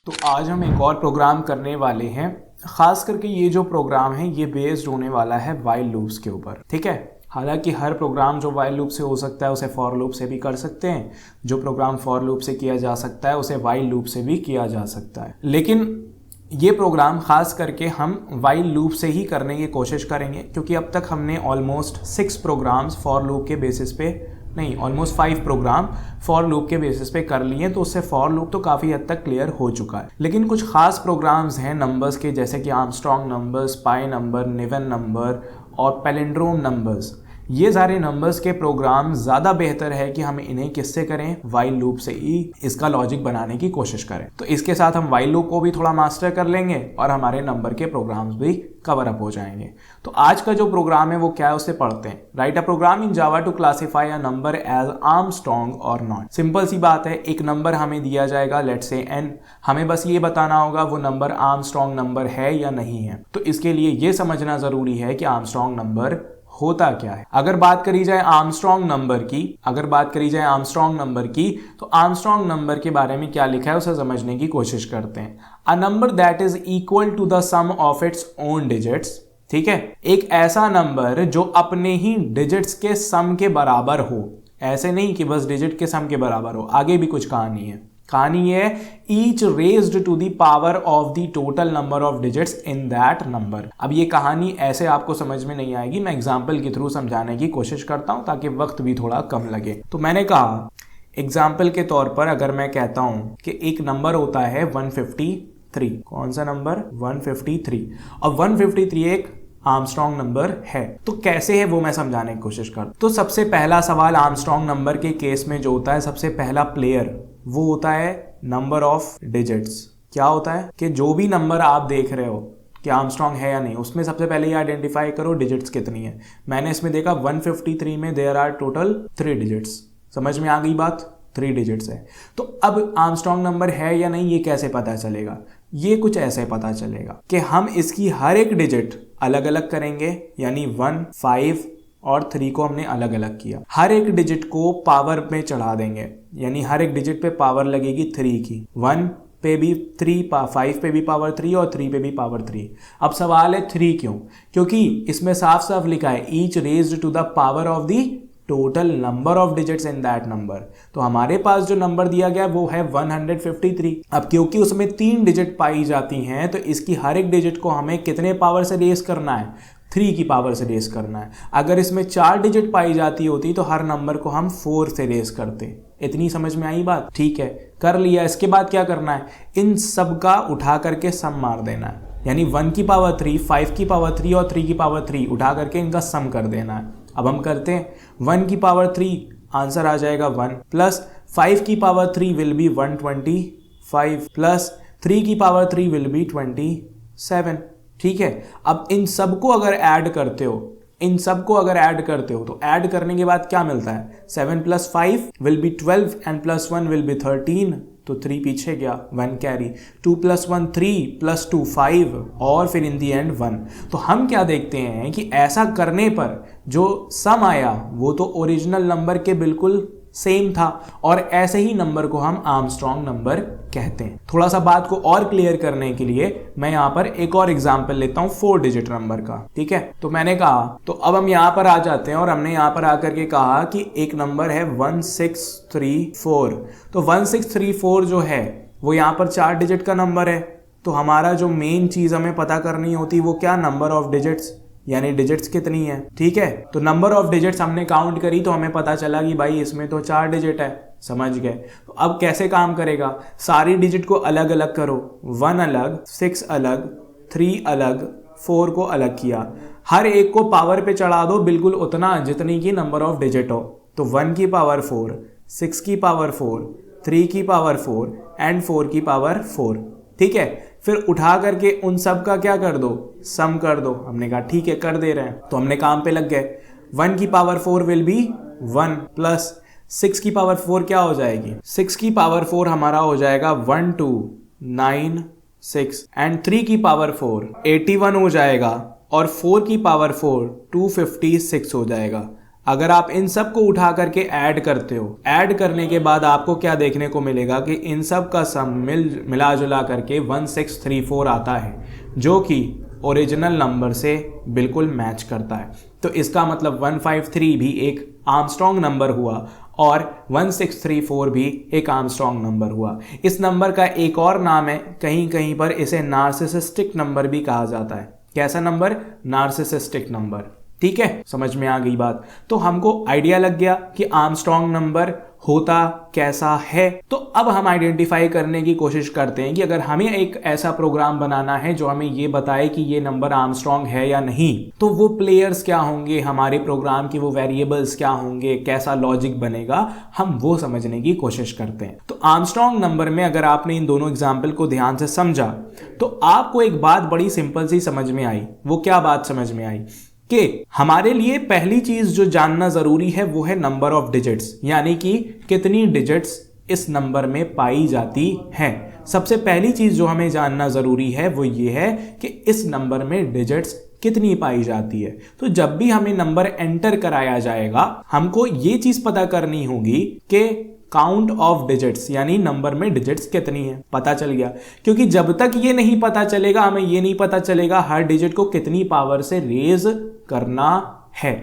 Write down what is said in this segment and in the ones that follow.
तो आज हम एक और प्रोग्राम करने वाले हैं। ख़ास करके ये जो प्रोग्राम है ये बेस्ड होने वाला है वाइल लूप्स के ऊपर। ठीक है, हालांकि हर प्रोग्राम जो वाइल लूप से हो सकता है उसे फॉर लूप से भी कर सकते हैं, जो प्रोग्राम फॉर लूप से किया जा सकता है उसे वाइल लूप से भी किया जा सकता है, लेकिन ये प्रोग्राम ख़ास करके हम वाइल लूप से ही करने की कोशिश करेंगे, क्योंकि अब तक हमने ऑलमोस्ट 6 प्रोग्राम्स फॉर लूप के बेसिस पे नहीं, ऑलमोस्ट 5 प्रोग्राम फॉर लूप के बेसिस पे कर लिए, तो उससे फॉर लूप तो काफ़ी हद तक क्लियर हो चुका है। लेकिन कुछ खास प्रोग्राम्स हैं नंबर्स के, जैसे कि आर्मस्ट्रॉन्ग नंबर्स, पाई नंबर, निवन नंबर और पैलिंड्रोम नंबर्स। ये सारे नंबर्स के प्रोग्राम ज़्यादा बेहतर है कि हम इन्हें किससे करें, वाइल लूप से ही इसका लॉजिक बनाने की कोशिश करें। तो इसके साथ हम वाइल लूप को भी थोड़ा मास्टर कर लेंगे और हमारे नंबर के प्रोग्राम्स भी कवर अप हो जाएंगे। तो आज का जो प्रोग्राम है वो क्या है, उसे पढ़ते हैं। Write a program in Java to classify a number as Armstrong और नॉट। सिंपल सी बात है, एक नंबर हमें दिया जाएगा, लेट्स से n, हमें बस ये बताना होगा वो नंबर आर्मस्ट्रॉन्ग नंबर है या नहीं है। तो इसके लिए ये समझना जरूरी है कि आर्मस्ट्रॉन्ग नंबर होता क्या है। अगर बात करी जाए आर्मस्ट्रॉन्ग नंबर की, तो आर्मस्ट्रॉन्ग नंबर के बारे में क्या लिखा है उसे समझने की कोशिश करते हैं। A number that is equal to the sum of its own digits. ठीक है, एक ऐसा नंबर जो अपने ही डिजिट्स के सम के बराबर हो। ऐसे नहीं कि बस डिजिट के सम के बराबर हो, आगे भी कुछ कहानी है। कहानी ये है each raised to the power of the total number of digits in that number. अब ये कहानी ऐसे आपको समझ में नहीं आएगी, मैं एग्जाम्पल के थ्रू समझाने की कोशिश करता हूं ताकि वक्त भी थोड़ा कम लगे। तो मैंने कहा एग्जाम्पल के तौर पर अगर मैं कहता हूं कि एक नंबर होता है 153। कौन सा नंबर? 153। और 153 एक आर्मस्ट्रॉन्ग नंबर है। तो कैसे है वो मैं समझाने की कोशिश कर। तो सबसे पहला सवाल आर्मस्ट्रॉन्ग नंबर के केस में जो होता है, सबसे पहला प्लेयर वो होता है नंबर ऑफ डिजिट्स। क्या होता है कि जो भी नंबर आप देख रहे हो कि आर्मस्ट्रॉन्ग है या नहीं, उसमें सबसे पहले ये आइडेंटिफाई करो डिजिट्स कितनी है। मैंने इसमें देखा 153 में देयर आर टोटल 3 डिजिट्स। समझ में आ गई बात? 3 डिजिट्स है। तो अब आर्मस्ट्रॉन्ग नंबर है या नहीं ये कैसे पता चलेगा? ये कुछ ऐसे पता चलेगा कि हम इसकी हर एक डिजिट अलग अलग करेंगे, यानी 1, 5 और 3 को हमने अलग अलग किया। हर एक डिजिट को पावर में चढ़ा देंगे, यानी हर एक डिजिट पे पावर लगेगी 3 की। 1 पे भी 3, 5 पे भी पावर 3 और 3 पे भी पावर 3। अब सवाल है 3 क्यों? क्योंकि इसमें साफ साफ लिखा है each raised to the power of the total number of digits in that number. तो हमारे पास जो नंबर दिया गया वो है 153। अब क्योंकि उसमें 3 डिजिट पाई जाती हैं, तो इसकी हर एक डिजिट को हमें कितने पावर से रेस करना है? 3 की पावर से रेस करना है। अगर इसमें 4 डिजिट पाई जाती होती तो हर नंबर को हम 4 से रेस करते। इतनी समझ में आई बात? ठीक है, कर लिया। इसके बाद क्या करना है? इन सब का उठा करके सम मार देना है, यानी 1 की पावर 3, 5 की पावर 3 और 3 की पावर 3 उठा करके इनका सम कर देना है। अब हम करते हैं 1 की पावर 3, आंसर आ जाएगा 1, प्लस 5 की पावर 3 विल बी 125, प्लस 3 की पावर 3 विल बी 27। ठीक है, अब इन सबको अगर ऐड करते हो, तो ऐड करने के बाद क्या मिलता है? 7 + 5 will be 12 and +1 will be 13। तो 3 पीछे गया, 1 कैरी। 2 + 1 3 + 2 5 और फिर इन दी एंड 1। तो हम क्या देखते हैं कि ऐसा करने पर जो सम आया वो तो ओरिजिनल नंबर के बिल्कुल सेम था, और ऐसे ही नंबर को हम आर्मस्ट्रॉन्ग नंबर कहते हैं। थोड़ा सा बात को और क्लियर करने के लिए मैं यहाँ पर एक और एग्जांपल लेता हूँ 4 डिजिट नंबर का। ठीक है, तो मैंने कहा, तो अब हम यहाँ पर आ जाते हैं और हमने यहाँ पर आकर के कहा कि एक नंबर है 1634। तो 1634 जो है वो यहाँ पर 4 डिजिट का नंबर है। तो हमारा जो मेन चीज हमें पता करनी होती वो क्या? नंबर ऑफ डिजिट्स, यानी डिजिट्स कितनी है। ठीक है, तो नंबर ऑफ डिजिट्स हमने काउंट करी तो हमें पता चला कि भाई इसमें तो 4 डिजिट है। समझ गए? तो अब कैसे काम करेगा? सारी डिजिट को अलग अलग करो, 1 अलग, 6 अलग, 3 अलग, 4 को अलग किया। हर एक को पावर पे चढ़ा दो बिल्कुल उतना जितनी की नंबर ऑफ डिजिट हो। तो 1 की पावर 4, 6 की पावर 4, 3 की पावर 4 एंड 4 की पावर 4। ठीक है, फिर उठा करके उन सब का क्या कर दो? सम कर दो। हमने कहा ठीक है, कर दे रहे हैं, तो हमने काम पे लग गए। 1 की पावर 4 विल बी 1, प्लस 6 की पावर 4 क्या हो जाएगी? 6 की पावर 4 हमारा हो जाएगा 1296 एंड 3 की पावर 4 81 हो जाएगा, और 4 की पावर 4 256 हो जाएगा। अगर आप इन सब को उठा करके ऐड करते हो, ऐड करने के बाद आपको क्या देखने को मिलेगा कि इन सब का सम मिला जुला करके 1634 आता है, जो कि ओरिजिनल नंबर से बिल्कुल मैच करता है। तो इसका मतलब 153 भी एक आर्मस्ट्रॉन्ग नंबर हुआ और 1634 भी एक आर्मस्ट्रॉन्ग नंबर हुआ। इस नंबर का एक और नाम है, कहीं कहीं पर इसे नार्सिसिस्टिक नंबर भी कहा जाता है। कैसा नंबर? Narcissistic number. ठीक है, समझ में आ गई बात। तो हमको आइडिया लग गया कि आर्मस्ट्रॉन्ग नंबर होता कैसा है। तो अब हम आइडेंटिफाई करने की कोशिश करते हैं कि अगर हमें एक ऐसा प्रोग्राम बनाना है जो हमें ये बताए कि ये नंबर आर्मस्ट्रॉन्ग है या नहीं, तो वो प्लेयर्स क्या होंगे, हमारे प्रोग्राम की वो वेरिएबल्स क्या होंगे, कैसा लॉजिक बनेगा, हम वो समझने की कोशिश करते हैं। तो आर्मस्ट्रॉन्ग नंबर में अगर आपने इन दोनों एग्जाम्पल को ध्यान से समझा तो आपको एक बात बड़ी सिंपल सी समझ में आई। वो क्या बात समझ में आई कि हमारे लिए पहली चीज जो जानना जरूरी है वो है नंबर ऑफ डिजिट्स, यानी कि कितनी डिजिट्स इस नंबर में पाई जाती हैं। सबसे पहली चीज जो हमें जानना जरूरी है वो ये है कि इस नंबर में डिजिट्स कितनी पाई जाती है। तो जब भी हमें नंबर एंटर कराया जाएगा, हमको ये चीज पता करनी होगी कि काउंट ऑफ डिजिट्स, यानी नंबर में डिजिट्स कितनी है, पता चल गया। क्योंकि जब तक ये नहीं पता चलेगा, हमें ये नहीं पता चलेगा हर डिजिट को कितनी पावर से रेज करना है।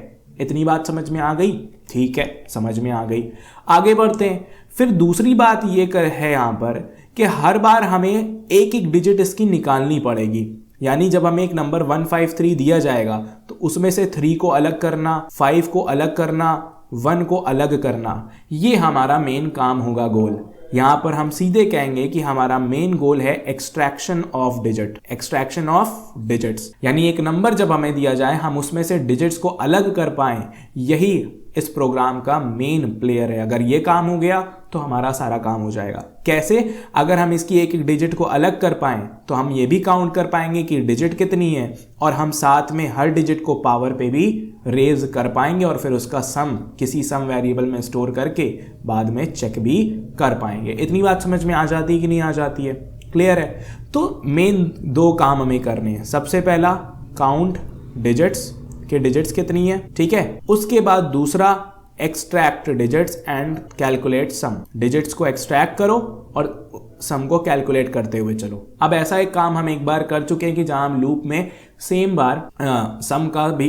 इतनी बात समझ में आ गई? ठीक है, समझ में आ गई। आगे बढ़ते हैं। फिर दूसरी बात ये है यहां पर कि हर बार हमें एक एक डिजिट इसकी निकालनी पड़ेगी। यानी जब हमें एक नंबर 153 दिया जाएगा तो उसमें से 3 को अलग करना, 5 को अलग करना, 1 को अलग करना, ये हमारा मेन काम होगा, गोल। यहां पर हम सीधे कहेंगे कि हमारा मेन गोल है extraction of digit, extraction of digits. यानी एक नंबर जब हमें दिया जाए हम उसमें से डिजिट्स को अलग कर पाएं, यही इस प्रोग्राम का मेन प्लेयर है। अगर ये काम हो गया तो हमारा सारा काम हो जाएगा। कैसे? अगर हम इसकी एक एक डिजिट को अलग कर पाएं तो हम ये भी काउंट कर पाएंगे कि डिजिट कितनी है, और हम साथ में हर डिजिट को पावर पे भी रेज कर पाएंगे और फिर उसका सम किसी सम वेरिएबल में स्टोर करके बाद में चेक भी कर पाएंगे। इतनी बात समझ में आ जाती है कि नहीं आ जाती है? क्लियर है? तो मेन 2 काम हमें करने हैं। सबसे पहला काउंट डिजिट्स कि डिजिट्स कितनी है, ठीक है। उसके बाद दूसरा extract digits and calculate sum. Digits को एक्सट्रैक्ट करो और सम को कैलकुलेट करते हुए चलो। अब ऐसा एक काम हम एक बार कर चुके हैं कि जहां हम लूप में सेम बार सम का भी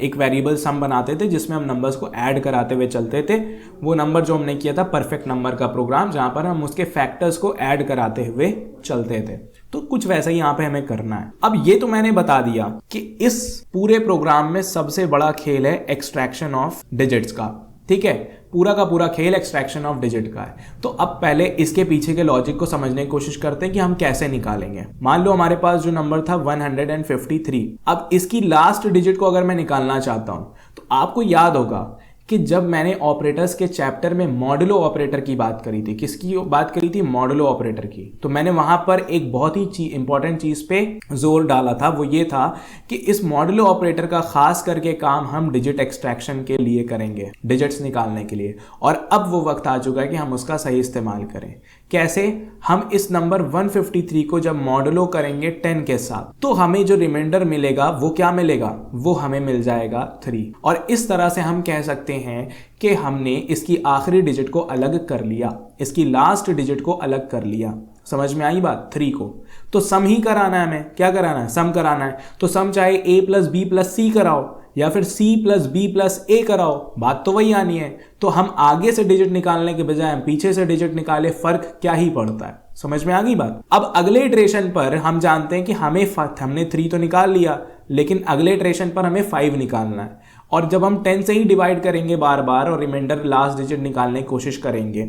एक वेरिएबल सम बनाते थे जिसमें हम नंबर्स को ऐड कराते हुए चलते थे। वो नंबर जो हमने किया था परफेक्ट नंबर का प्रोग्राम, जहां पर हम उसके फैक्टर्स को ऐड कराते हुए चलते थे। तो कुछ वैसा ही यहां पे हमें करना है। अब ये तो मैंने बता दिया कि इस पूरे प्रोग्राम में सबसे बड़ा खेल है एक्सट्रैक्शन ऑफ डिजिट्स का, ठीक है। पूरा का पूरा खेल एक्सट्रैक्शन ऑफ डिजिट का है। तो अब पहले इसके पीछे के लॉजिक को समझने की कोशिश करते हैं कि हम कैसे निकालेंगे। मान लो हमारे पास जो नंबर था 153, अब इसकी लास्ट डिजिट को अगर मैं निकालना चाहता हूं तो आपको याद होगा कि जब मैंने ऑपरेटर्स के चैप्टर में मॉडुलो ऑपरेटर की बात करी थी, किसकी बात करी थी? मॉडुलो ऑपरेटर की। तो मैंने वहां पर एक बहुत ही इंपॉर्टेंट चीज पे जोर डाला था, वो ये था कि इस मॉडुलो ऑपरेटर का खास करके काम हम डिजिट एक्सट्रैक्शन के लिए करेंगे, डिजिट्स निकालने के लिए। और अब वो वक्त आ चुका है कि हम उसका सही इस्तेमाल करें। कैसे? हम इस नंबर 153 को जब मॉडुलो करेंगे 10 के साथ तो हमें जो रिमाइंडर मिलेगा वो क्या मिलेगा? वो हमें मिल जाएगा 3। और इस तरह से हम कह सकते हैं कि हमने इसकी आखिरी डिजिट को अलग कर लिया, इसकी लास्ट डिजिट को अलग कर लिया। समझ में आई बात? 3 को तो सम ही कराना है, हमें क्या कराना है? सम कराना है। तो सम चाहे a प्लस बी प्लस सी कराओ या फिर c प्लस बी प्लस ए कराओ, बात तो वही आनी है। तो हम आगे से डिजिट निकालने के बजाय हम पीछे से डिजिट निकाले, फर्क क्या ही पड़ता है। समझ में आ गई बात? अब अगले इटरेशन पर हम जानते हैं कि हमने 3 तो निकाल लिया, लेकिन अगले इटरेशन पर हमें 5 निकालना है। और जब हम 10 से ही डिवाइड करेंगे बार बार और रिमाइंडर लास्ट डिजिट निकालने की कोशिश करेंगे,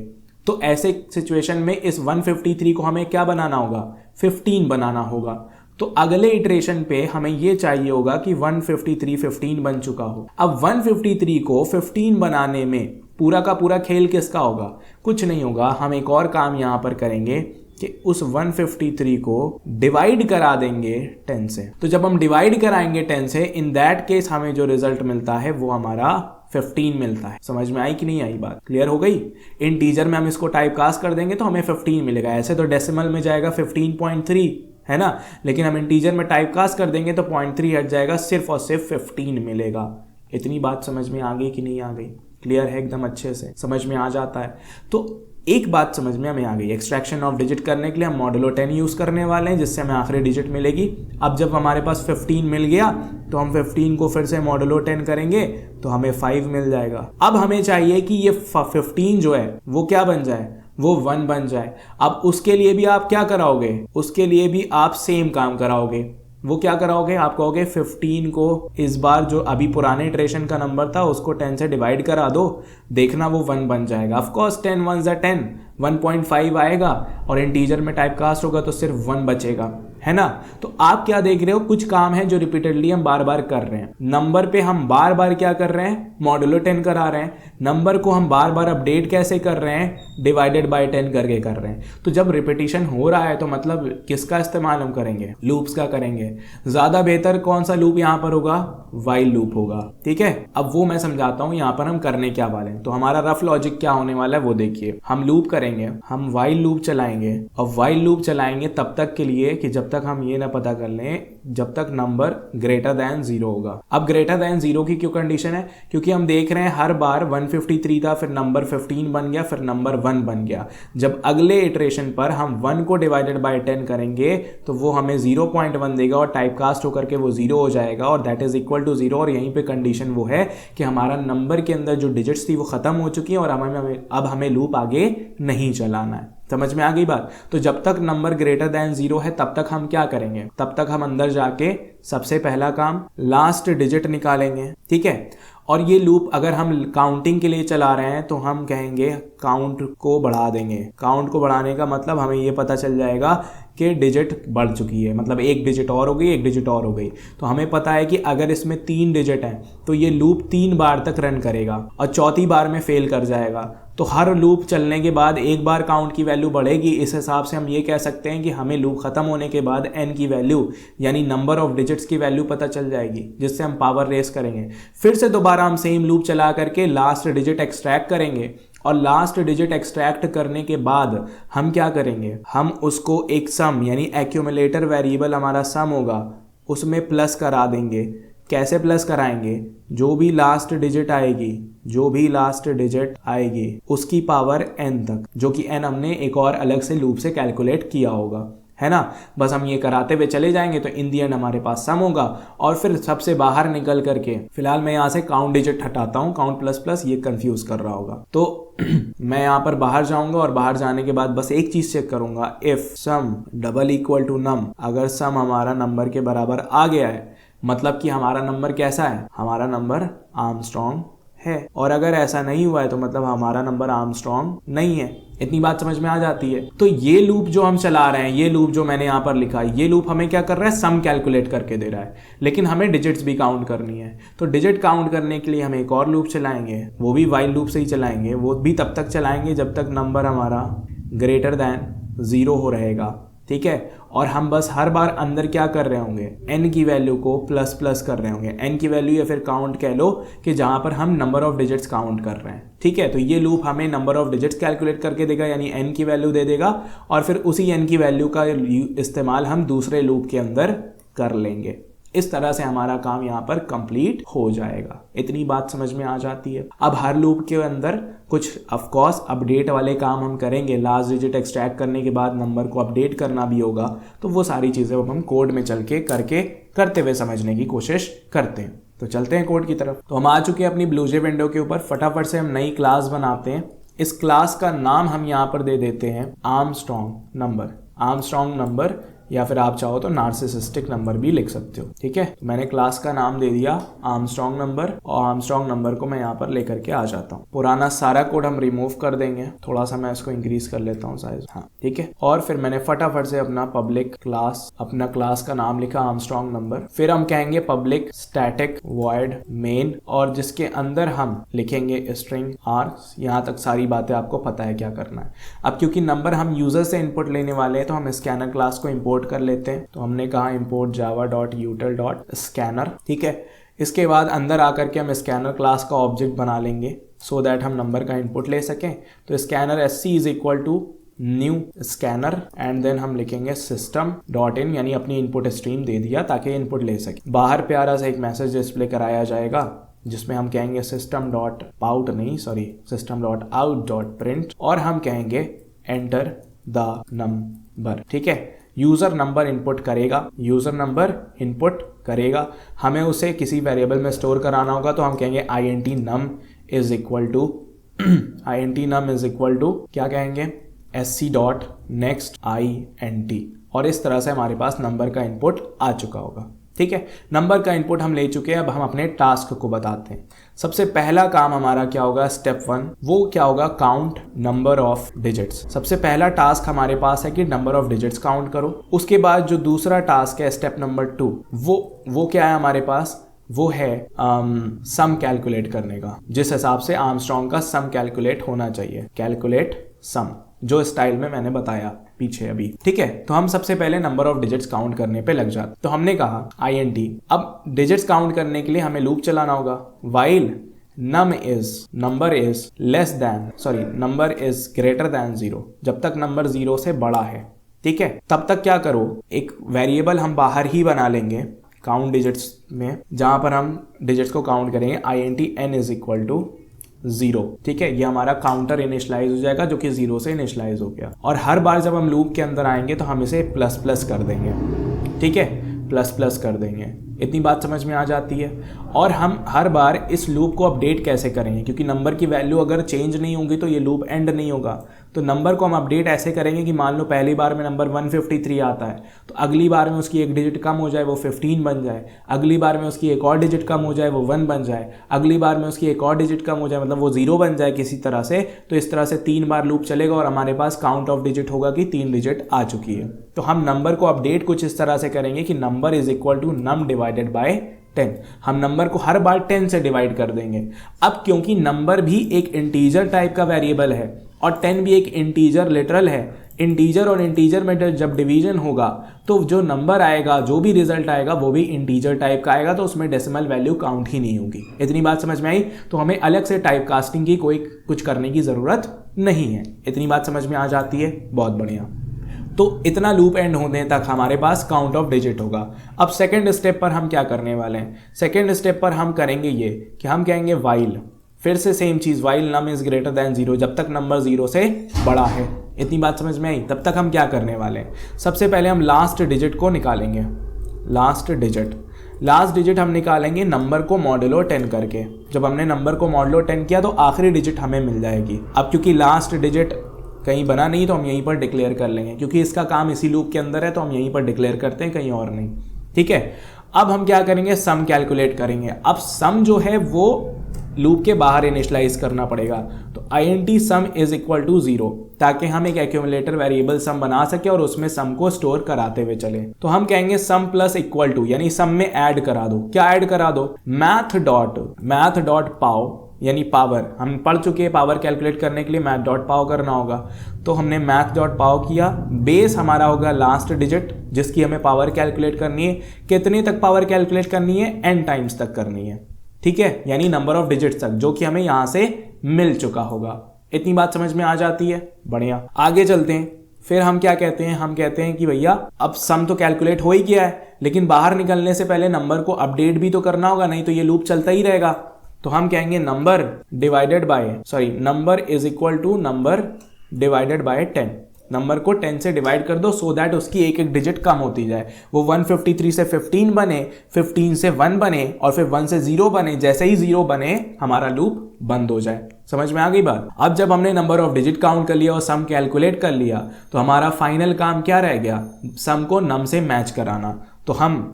तो ऐसे सिचुएशन में इस 153 को हमें क्या बनाना होगा? 15 बनाना होगा। तो अगले इटरेशन पे हमें ये चाहिए होगा कि 153 15 बन चुका हो। अब 153 को 15 बनाने में पूरा का पूरा खेल किसका होगा? कुछ नहीं होगा। हम एक और काम यहां पर करेंगे कि उस 153 को डिवाइड करा देंगे 10 से। तो जब हम डिवाइड कराएंगे 10 से, इन दैट केस हमें जो रिजल्ट मिलता है वो हमारा 15 मिलता है। समझ में आई कि नहीं आई बात? क्लियर हो गई? इंटीजर में हम इसको टाइप कास्ट कर देंगे तो हमें 15 मिलेगा। ऐसे तो डेसिमल में जाएगा 15.3, है ना, लेकिन हम इंटीजर में टाइप कास्ट कर देंगे तो 0.3 हट जाएगा, सिर्फ और सिर्फ 15 मिलेगा। इतनी बात समझ में आ गई कि नहीं आ गई? क्लियर है एकदम अच्छे से, समझ में आ जाता है? तो एक बात समझ में हमें आ गई, एक्सट्रैक्शन ऑफ डिजिट करने के लिए हम मॉडुलो 10 यूज़ करने वाले हैं, जिससे हमें आखिरी डिजिट मिलेगी। अब जब हमारे पास 15 मिल गया तो हम 15 को फिर से मॉडुलो 10 करेंगे तो हमें 5 मिल जाएगा। अब हमें चाहिए कि ये 15 जो है वो क्या बन जाए, वो 1 बन जाए। अब उसके लिए भी आप क्या कराओगे, उसके लिए भी आप सेम काम कराओगे। वो क्या कराओगे, आप कहोगे 15 को इस बार जो अभी पुराने इटरेशन का नंबर था उसको 10 से डिवाइड करा दो, देखना वो 1 बन जाएगा। ऑफ कोर्स 10 1s are 10, 1.5 आएगा और इंटीजर में टाइप कास्ट होगा तो सिर्फ 1 बचेगा, है ना। तो आप क्या देख रहे हो, कुछ काम है जो रिपीटेडली हम बार बार कर रहे हैं। नंबर पे हम बार बार क्या कर रहे हैं, मॉडुलो 10 करा रहे हैं। नंबर को हम बार बार अपडेट कैसे कर रहे हैं, डिवाइडेड बाय 10 करके कर रहे हैं। तो जब रिपीटिशन हो रहा है तो मतलब किसका इस्तेमाल हम करेंगे, लूप्स का करेंगे। ज्यादा बेहतर कौन सा लूप यहाँ पर होगा, वाइल लूप होगा, ठीक है। अब वो मैं समझाता हूँ यहाँ पर हम करने क्या वाले हैं। तो हमारा रफ लॉजिक क्या होने वाला है वो देखिए। हम लूप करेंगे, हम वाइल लूप चलाएंगे और वाइल लूप चलाएंगे तब तक के लिए कि जब तक हम ये ना पता कर लें जब तक नंबर ग्रेटर दैन 0 होगा। अब ग्रेटर दैन 0 की क्यों कंडीशन है, क्योंकि हम देख रहे हैं हर बार 153 था, फिर नंबर 15 बन गया, फिर नंबर 1 बन गया। जब अगले इटरेशन पर हम 1 को डिवाइडेड बाय 10 करेंगे तो वो हमें 0.1 देगा और टाइप कास्ट होकर के वो 0 हो जाएगा और दैट इज इक्वल टू 0। और यहीं पे कंडीशन वो है कि हमारा नंबर के अंदर जो डिजिट्स थी वो खत्म हो चुकी है और अब हमें लूप आगे नहीं चलाना है। समझ में आ गई बात। तो जब तक नंबर ग्रेटर दैन 0 है तब तक हम क्या करेंगे, तब तक हम अंदर जाके सबसे पहला काम लास्ट डिजिट निकालेंगे, ठीक है। और ये लूप अगर हम काउंटिंग के लिए चला रहे हैं तो हम कहेंगे काउंट को बढ़ा देंगे। काउंट को बढ़ाने का मतलब हमें ये पता चल जाएगा कि डिजिट बढ़ चुकी है, मतलब एक डिजिट और हो गई, एक डिजिट और हो गई। तो हमें पता है कि अगर इसमें 3 डिजिट हैं तो ये लूप 3 बार तक रन करेगा और चौथी बार में फेल कर जाएगा। तो हर लूप चलने के बाद एक बार काउंट की वैल्यू बढ़ेगी। इस हिसाब से हम ये कह सकते हैं कि हमें लूप खत्म होने के बाद n की वैल्यू यानी नंबर ऑफ डिजिट्स की वैल्यू पता चल जाएगी, जिससे हम पावर रेस करेंगे। फिर से दोबारा हम सेम लूप चला करके लास्ट डिजिट एक्सट्रैक्ट करेंगे और लास्ट डिजिट एक्सट्रैक्ट करने के बाद हम क्या करेंगे, हम उसको एक सम यानी एक्यूमुलेटर वेरिएबल हमारा सम होगा उसमें प्लस करा देंगे। कैसे प्लस कराएंगे, जो भी लास्ट डिजिट आएगी उसकी पावर n तक, जो कि n हमने एक और अलग से लूप से कैलकुलेट किया होगा, है ना। बस हम ये कराते हुए चले जाएंगे तो इन दी एंड हमारे पास सम होगा। और फिर सबसे बाहर निकल करके, फिलहाल मैं यहाँ से काउंट डिजिट हटाता हूँ, काउंट प्लस प्लस ये कंफ्यूज कर रहा होगा। तो मैं यहाँ पर बाहर जाऊंगा और बाहर जाने के बाद बस एक चीज चेक करूंगा, if sum double equal to num. अगर सम हमारा नंबर के बराबर आ गया है मतलब कि हमारा नंबर कैसा है, हमारा नंबर आर्मस्ट्रॉन्ग है। और अगर ऐसा नहीं हुआ है तो मतलब हमारा नंबर आर्मस्ट्रॉन्ग नहीं है। इतनी बात समझ में आ जाती है। तो ये लूप जो हम चला रहे हैं, ये लूप जो मैंने यहाँ पर लिखा है, ये लूप हमें क्या कर रहा है, सम कैलकुलेट करके दे रहा है, लेकिन हमें डिजिट्स भी काउंट करनी है। तो डिजिट काउंट करने के लिए हम एक और लूप चलाएंगे, वो भी वाइल लूप से ही चलाएंगे। वो भी तब तक चलाएंगे जब तक नंबर हमारा ग्रेटर दैन 0 हो रहेगा, ठीक है। और हम बस हर बार अंदर क्या कर रहे होंगे, n की वैल्यू को प्लस प्लस कर रहे होंगे। n की वैल्यू या फिर काउंट कह लो कि जहां पर हम नंबर ऑफ डिजिट्स काउंट कर रहे हैं, ठीक है। तो ये लूप हमें नंबर ऑफ डिजिट्स कैलकुलेट करके देगा, यानी n की वैल्यू दे देगा और फिर उसी n की वैल्यू का इस्तेमाल हम दूसरे लूप के अंदर कर लेंगे। इस तरह से हमारा काम यहाँ पर कंप्लीट हो जाएगा। इतनी बात समझ में आ जाती है। अब हर लूप के अंदर कुछ ऑफ कोर्स अपडेट वाले काम हम करेंगे। लास्ट डिजिट एक्सट्रैक्ट करने के बाद नंबर को अपडेट करना भी होगा, तो वो सारी चीज़ें हम कोड में चल के करते हुए समझने की कोशिश करते हैं। तो चलते हैं कोड की तरफ। तो हम आ चुके हैं अपनी ब्लूजे विंडो के ऊपर। फटाफट से हम नई क्लास बनाते हैं। इस क्लास का नाम हम यहाँ पर दे देते हैं आर्मस्ट्रॉन्ग नंबर, या फिर आप चाहो तो नार्सिसिस्टिक नंबर भी लिख सकते हो, ठीक है। तो मैंने क्लास का नाम दे दिया आर्मस्ट्रॉन्ग नंबर और आर्मस्ट्रॉन्ग नंबर को मैं यहाँ पर लेकर के आ जाता हूँ। पुराना सारा कोड हम रिमूव कर देंगे, थोड़ा सा मैं इसको इंक्रीज कर लेता हूँ साइज, हाँ ठीक है। और फिर मैंने फटाफट से अपना पब्लिक क्लास, अपना क्लास का नाम लिखा आर्मस्ट्रॉन्ग नंबर। फिर हम कहेंगे पब्लिक स्टैटिक वॉइड मेन, और जिसके अंदर हम लिखेंगे स्ट्रिंग आर्ग्स। यहाँ तक सारी बातें आपको पता है क्या करना है। अब क्योंकि नंबर हम यूजर से इनपुट लेने वाले हैं तो हम स्कैनर क्लास को इम्पोर्ट कर लेते हैं। तो हमने कहा import java.util.scanner, ठीक है। इसके बाद अंदर आकर के हम स्कैनर क्लास का ऑब्जेक्ट बना लेंगे सो दैट हम नंबर का इनपुट ले सकें। तो scanner sc is equal to new scanner and then हम लिखेंगे system.in, यानी अपनी इनपुट स्ट्रीम दे दिया ताकि इनपुट ले सके। बाहर प्यारा सा एक मैसेज डिस्प्ले कराया जाएगा जिसमें हम कहेंगे system dot out dot print और हम कहेंगे एंटर द नंबर। ठीक है, यूजर नंबर इनपुट करेगा, हमें उसे किसी वेरिएबल में स्टोर कराना होगा, तो हम कहेंगे int num is equal to क्या कहेंगे sc डॉट नेक्स्ट int, और इस तरह से हमारे पास नंबर का इनपुट आ चुका होगा। ठीक है, नंबर का इनपुट हम ले चुके हैं। अब हम अपने टास्क को बताते हैं। सबसे पहला काम हमारा क्या होगा, स्टेप 1, वो क्या होगा, काउंट नंबर ऑफ डिजिट्स। सबसे पहला टास्क हमारे पास है कि नंबर ऑफ डिजिट्स काउंट करो। उसके बाद जो दूसरा टास्क है स्टेप नंबर 2, वो क्या है हमारे पास, वो है सम कैलकुलेट करने का, जिस हिसाब से आर्मस्ट्रॉन्ग का सम कैलकुलेट होना चाहिए, कैलकुलेट सम, जो स्टाइल में मैंने बताया पीछे अभी। ठीक है, तो हम सबसे पहले नंबर ऑफ डिजिट्स काउंट करने पे लग जाते। तो हमने कहा int, अब डिजिट्स काउंट करने के लिए हमें लूप चलाना होगा, while number is greater than 0, जब तक नंबर 0 से बड़ा है। ठीक है, तब तक क्या करो, एक वेरिएबल हम बाहर ही बना लेंगे काउंट डिजिट्स में, जहां पर हम डिजिट्स को काउंट करेंगे int n is equal to 0। ठीक है, ये हमारा काउंटर इनिशियलाइज हो जाएगा जो कि 0 से इनिशियलाइज हो गया, और हर बार जब हम लूप के अंदर आएंगे तो हम इसे प्लस प्लस कर देंगे। ठीक है, प्लस प्लस कर देंगे। इतनी बात समझ में आ जाती है। और हम हर बार इस लूप को अपडेट कैसे करेंगे, क्योंकि नंबर की वैल्यू अगर चेंज नहीं होगी तो ये लूप एंड नहीं होगा। तो नंबर को हम अपडेट ऐसे करेंगे कि मान लो पहली बार में नंबर 153 आता है, तो अगली बार में उसकी एक डिजिट कम हो जाए, वो 15 बन जाए, अगली बार में उसकी एक और डिजिट कम हो जाए, वो 1 बन जाए, अगली बार में उसकी एक और डिजिट कम हो जाए, मतलब वो 0 बन जाए किसी तरह से। तो इस तरह से 3 बार लूप चलेगा और हमारे पास काउंट ऑफ डिजिट होगा कि 3 डिजिट आ चुकी है। तो हम नंबर को अपडेट कुछ इस तरह से करेंगे कि number is equal to num divided by 10। हम नंबर को हर बार 10 से डिवाइड कर देंगे। अब क्योंकि नंबर भी एक इंटीजर टाइप का वेरिएबल है और 10 भी एक इंटीजर लिटरल है, इंटीजर और इंटीजर में जब डिवीजन होगा तो जो नंबर आएगा, जो भी रिजल्ट आएगा वो भी इंटीजर टाइप का आएगा, तो उसमें डेसिमल वैल्यू काउंट ही नहीं होगी। इतनी बात समझ में आई? तो हमें अलग से टाइप कास्टिंग की कोई कुछ करने की ज़रूरत नहीं है। इतनी बात समझ में आ जाती है? बहुत बढ़िया। तो इतना लूप एंड होने तक हमारे पास काउंट ऑफ डिजिट होगा। अब सेकेंड स्टेप पर हम क्या करने वाले हैं? सेकेंड स्टेप पर हम करेंगे ये कि हम कहेंगे वाइल, फिर से सेम चीज़, while num is greater than 0, जब तक नंबर 0 से बड़ा है। इतनी बात समझ में आई? तब तक हम क्या करने वाले हैं? सबसे पहले हम लास्ट डिजिट को निकालेंगे। लास्ट डिजिट हम निकालेंगे नंबर को मॉडुलो 10 करके। जब हमने नंबर को मॉडुलो 10 किया तो आखिरी डिजिट हमें मिल जाएगी। अब क्योंकि लास्ट डिजिट कहीं बना नहीं तो हम यहीं पर डिक्लेयर कर लेंगे, क्योंकि इसका काम इसी लूप के अंदर है तो हम यहीं पर डिक्लेयर करते हैं, कहीं और नहीं। ठीक है, अब हम क्या करेंगे? सम कैलकुलेट करेंगे। अब सम जो है वो लूप के बाहर इनिशियलाइज करना पड़ेगा, तो int sum is equal to 0, ताकि हम एक एक्यूमुलेटर वेरिएबल सम बना सके और उसमें सम को स्टोर कराते हुए चले। तो हम कहेंगे सम प्लस इक्वल टू, यानी सम में ऐड करा दो। क्या ऐड करा दो? मैथ डॉट पाव, यानी पावर। हम पढ़ चुके हैं पावर कैलकुलेट करने के लिए मैथ डॉट पाव करना होगा, तो हमने मैथ डॉट पाव किया। बेस हमारा होगा लास्ट डिजिट जिसकी हमें पावर कैलकुलेट करनी है। कितने तक पावर कैलकुलेट करनी है? n टाइम्स तक करनी है। ठीक है, यानी नंबर ऑफ डिजिट्स तक, जो कि हमें यहां से मिल चुका होगा। इतनी बात समझ में आ जाती है? बढ़िया, आगे चलते हैं। फिर हम क्या कहते हैं? हम कहते हैं कि भैया अब सम तो कैलकुलेट हो ही गया है, लेकिन बाहर निकलने से पहले नंबर को अपडेट भी तो करना होगा, नहीं तो ये लूप चलता ही रहेगा। तो हम कहेंगे number is equal to number divided by 10। Number को 10 से डिवाइड कर दो सो दैट उसकी एक एक डिजिट कम होती जाए। वो 153 से 15 बने, 15 से 1 बने और फिर 1 से 0 बने। जैसे ही 0 बने हमारा लूप बंद हो जाए। समझ में आ गई बात? अब जब हमने नंबर ऑफ डिजिट काउंट कर लिया और सम कैलकुलेट कर लिया तो हमारा फाइनल काम क्या रह गया? सम को नम से मैच कराना। तो हम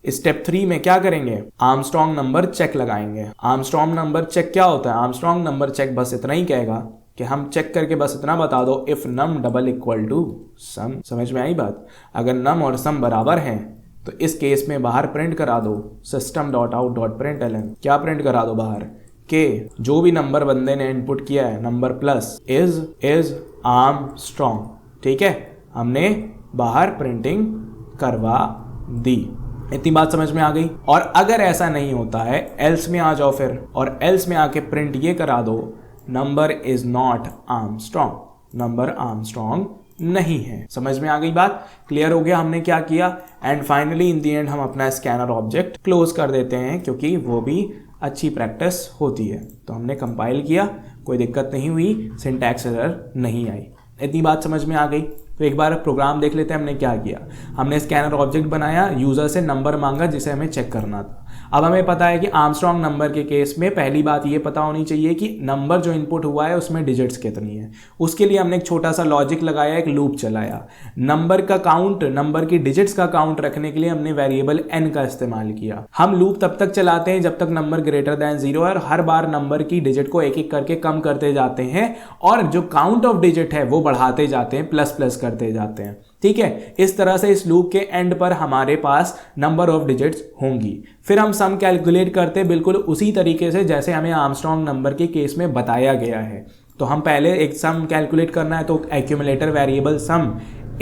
स्टेप 3 में क्या करेंगे? आर्मस्ट्रॉन्ग नंबर चेक लगाएंगे। आर्मस्ट्रॉन्ग नंबर चेक क्या होता है? आर्मस्ट्रॉन्ग नंबर चेक बस इतना ही कहेगा कि हम चेक करके बस इतना बता दो, if num double equal to sum. समझ में आई बात? अगर नम और सम बराबर हैं तो इस केस में बाहर प्रिंट करा दो system dot out dot println. क्या प्रिंट करा दो बाहर? के जो भी नंबर बंदे ने इनपुट किया है, नंबर प्लस इज आर्मस्ट्रॉन्ग। ठीक है, हमने बाहर प्रिंटिंग करवा दी। इतनी बात समझ में आ गई? और अगर ऐसा नहीं होता है, एल्स में आ जाओ फिर, और एल्स में आके प्रिंट ये करा दो, number is not Armstrong. Number Armstrong नहीं है। समझ में आ गई बात? क्लियर हो गया हमने क्या किया? And finally in the end हम अपना स्कैनर ऑब्जेक्ट क्लोज कर देते हैं, क्योंकि वो भी अच्छी प्रैक्टिस होती है। तो हमने कंपाइल किया, कोई दिक्कत नहीं हुई, सिंटैक्स एरर नहीं आई। इतनी बात समझ में आ गई। तो एक बार प्रोग्राम देख लेते हैं हमने क्या किया। हमने स्कैनर ऑब्जेक्ट बनाया, यूजर से नंबर मांगा जिसे हमें चेक करना था। अब हमें पता है कि आर्मस्ट्रॉन्ग नंबर के केस में पहली बात ये पता होनी चाहिए कि नंबर जो इनपुट हुआ है उसमें डिजिट्स कितनी है। उसके लिए हमने एक छोटा सा लॉजिक लगाया, एक लूप चलाया। नंबर का काउंट, नंबर की डिजिट्स का काउंट रखने के लिए हमने वेरिएबल n का इस्तेमाल किया। हम लूप तब तक चलाते हैं जब तक नंबर ग्रेटर देन 0 है, और हर बार नंबर की डिजिट को एक एक करके कम करते जाते हैं और जो काउंट ऑफ डिजिट है वो बढ़ाते जाते हैं, प्लस प्लस करते जाते हैं। ठीक है, इस तरह से इस लूप के एंड पर हमारे पास नंबर ऑफ डिजिट्स होंगी। फिर हम सम कैलकुलेट करते हैं बिल्कुल उसी तरीके से जैसे हमें आर्मस्ट्रॉन्ग नंबर के केस में बताया गया है। तो हम पहले एक सम कैलकुलेट करना है, तो एक्यूमुलेटर वेरिएबल सम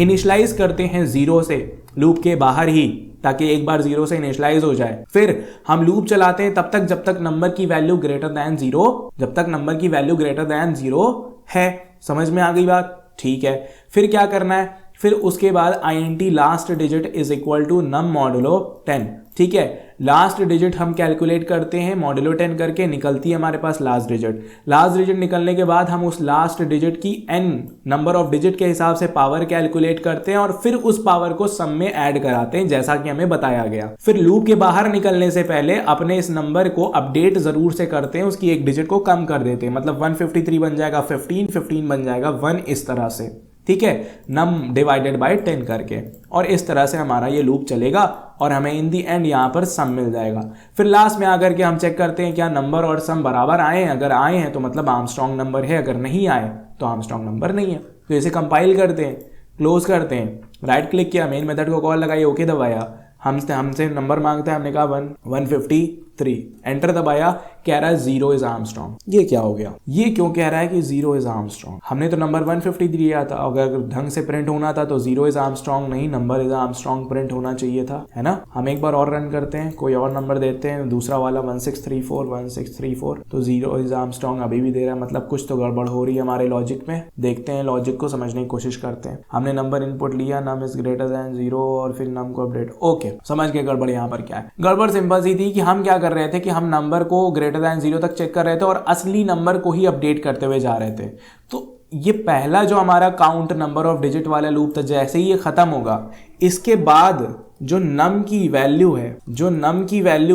इनिशियलाइज करते हैं 0 से, लूप के बाहर ही, ताकि एक बार 0 से इनिशियलाइज हो जाए। फिर हम लूप चलाते हैं तब तक जब तक नंबर की वैल्यू ग्रेटर दैन 0, जब तक नंबर की वैल्यू ग्रेटर दैन 0 है। समझ में आ गई बात? ठीक है, फिर क्या करना है, फिर उसके बाद int last digit is equal to num modulo 10। ठीक है, लास्ट डिजिट हम कैलकुलेट करते हैं, मॉडुलो 10 करके निकलती है हमारे पास लास्ट डिजिट। लास्ट डिजिट निकलने के बाद हम उस लास्ट डिजिट की n नंबर ऑफ डिजिट के हिसाब से पावर कैलकुलेट करते हैं और फिर उस पावर को सम में ऐड कराते हैं जैसा कि हमें बताया गया। फिर लूप के बाहर निकलने से पहले अपने इस नंबर को अपडेट जरूर से करते हैं, उसकी एक डिजिट को कम कर देते हैं, मतलब 153 बन जाएगा 15, 15 बन जाएगा 1, इस तरह से। ठीक है, नम डिवाइडेड बाय 10 करके, और इस तरह से हमारा ये लूप चलेगा और हमें इन दी एंड यहाँ पर सम मिल जाएगा। फिर लास्ट में आकर के हम चेक करते हैं क्या नंबर और सम बराबर आए हैं। अगर आए हैं तो मतलब आर्मस्ट्रॉन्ग नंबर है, अगर नहीं आए तो आर्मस्ट्रॉन्ग नंबर नहीं है। तो इसे कंपाइल करते हैं, क्लोज करते हैं, राइट क्लिक किया, मेन मेथड को कॉल लगाई, ओके दबाया, हमसे नंबर मांगता है, हमने कहा 153, एंटर दबाया, कह रहा है 0 इज आर्मस्ट्रॉन्ग। ये क्या हो गया? ये क्यों कह रहा है कि 0 इज आर्मस्ट्रॉन्ग? हमने तो नंबर 153 दिया था, अगर ढंग से प्रिंट होना था तो 0 इज आर्मस्ट्रॉन्ग नहीं, नंबर इज आर्मस्ट्रॉन्ग प्रिंट होना चाहिए था, है ना। हम एक बार और रन करते हैं, कोई और नंबर देते हैं, दूसरा वाला 1634, तो 0 इज आर्मस्ट्रॉन्ग अभी भी दे रहा है, मतलब कुछ तो गड़बड़ हो रही है हमारे लॉजिक में। देखते हैं, लॉजिक को समझने की कोशिश करते हैं। हमने नंबर इनपुट लिया, नम इज ग्रेटर देन 0 और फिर नम को अपडेट, ओके, समझ गए गड़बड़ यहाँ पर क्या है। गड़बड़ सिंपल सी थी कि हम क्या कर रहे थे कि हम नंबर को ग्रेटर देन 0 तक चेक कर रहे थे और असली नंबर को ही अपडेट करते हुए जा रहे थे। तो ये पहला जो हमारा काउंट नंबर ऑफ डिजिट वाला लूप था, जैसे ही ये खत्म होगा, इसके बाद जो नम की वैल्यू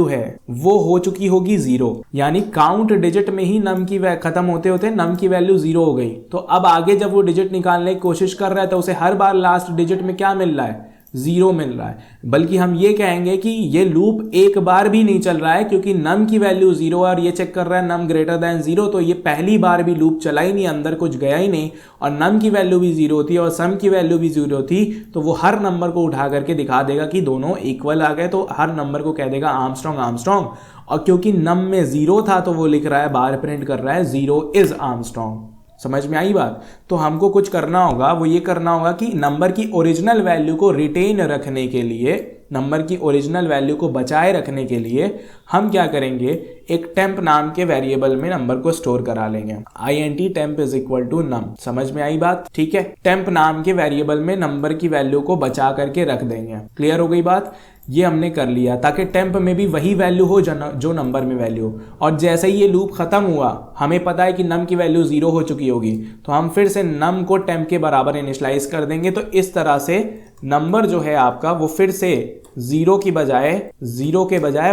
है वो हो चुकी होगी 0, यानी काउंट डिजिट में ही नम की खत्म होते होते नम की वैल्यू 0 हो गई। तो अब आगे जब वो डिजिट निकालने की कोशिश कर रहा है तो उसे हर बार लास्ट डिजिट में क्या मिल रहा है? 0 मिल रहा है। बल्कि हम ये कहेंगे कि ये लूप एक बार भी नहीं चल रहा है, क्योंकि नम की वैल्यू 0 और ये चेक कर रहा है नम ग्रेटर देन 0, तो ये पहली बार भी लूप चला ही नहीं, अंदर कुछ गया ही नहीं, और नम की वैल्यू भी 0 थी और सम की वैल्यू भी 0 थी, तो वो हर नंबर को उठा करके दिखा देगा कि दोनों इक्वल आ गए, तो हर नंबर को कह देगा आर्मस्ट्रॉन्ग। और क्योंकि नम में 0 था तो वो लिख रहा है, बाहर प्रिंट कर रहा है 0 इज आर्मस्ट्रॉन्ग। समझ में आई बात? तो हमको कुछ करना होगा, वो ये करना होगा कि नंबर की ओरिजिनल वैल्यू को रिटेन रखने के लिए, नंबर की ओरिजिनल वैल्यू को बचाए रखने के लिए हम क्या करेंगे, एक टेम्प नाम के वेरिएबल में नंबर को स्टोर करा लेंगे। int temp is equal to num. समझ में आई बात? ठीक है, टेम्प नाम के वेरिएबल में नंबर की वैल्यू को बचा करके रख देंगे। क्लियर हो गई बात? ये हमने कर लिया ताकि टेम्प में भी वही वैल्यू हो जो नंबर में वैल्यू हो। और जैसे ही ये लूप खत्म हुआ, हमें पता है कि नम की वैल्यू 0 हो चुकी होगी, तो हम फिर से नम को टेम्प के बराबर इनिशियलाइज कर देंगे। तो इस तरह से नंबर जो है आपका वो फिर से 0 के बजाय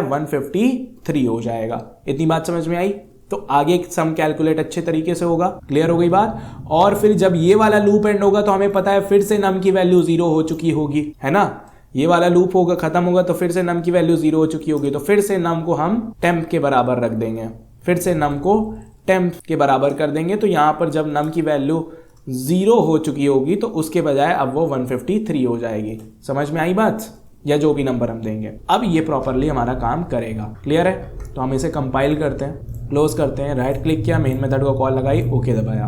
153 हो जाएगा। इतनी बात समझ में आई? तो आगे सम कैलकुलेट अच्छे तरीके से होगा। क्लियर हो गई बात? और फिर जब ये वाला लूप एंड होगा तो हमें पता है फिर से नम की वैल्यू 0 हो चुकी होगी, है ना। ये वाला लूप होगा, खत्म होगा, तो फिर से नम की वैल्यू 0 हो चुकी होगी, तो फिर से नम को हम टेम्प के बराबर रख देंगे, फिर से नम को टेम्प के बराबर कर देंगे। तो यहाँ पर जब नम की वैल्यू 0 हो चुकी होगी तो उसके बजाय अब वो 153 हो जाएगी। समझ में आई बात? या जो भी नंबर हम देंगे, अब ये प्रॉपरली हमारा काम करेगा। क्लियर है? तो हम इसे कंपाइल करते हैं, क्लोज करते हैं, राइट क्लिक किया, मेन मेथड को कॉल लगाई, ओके दबाया।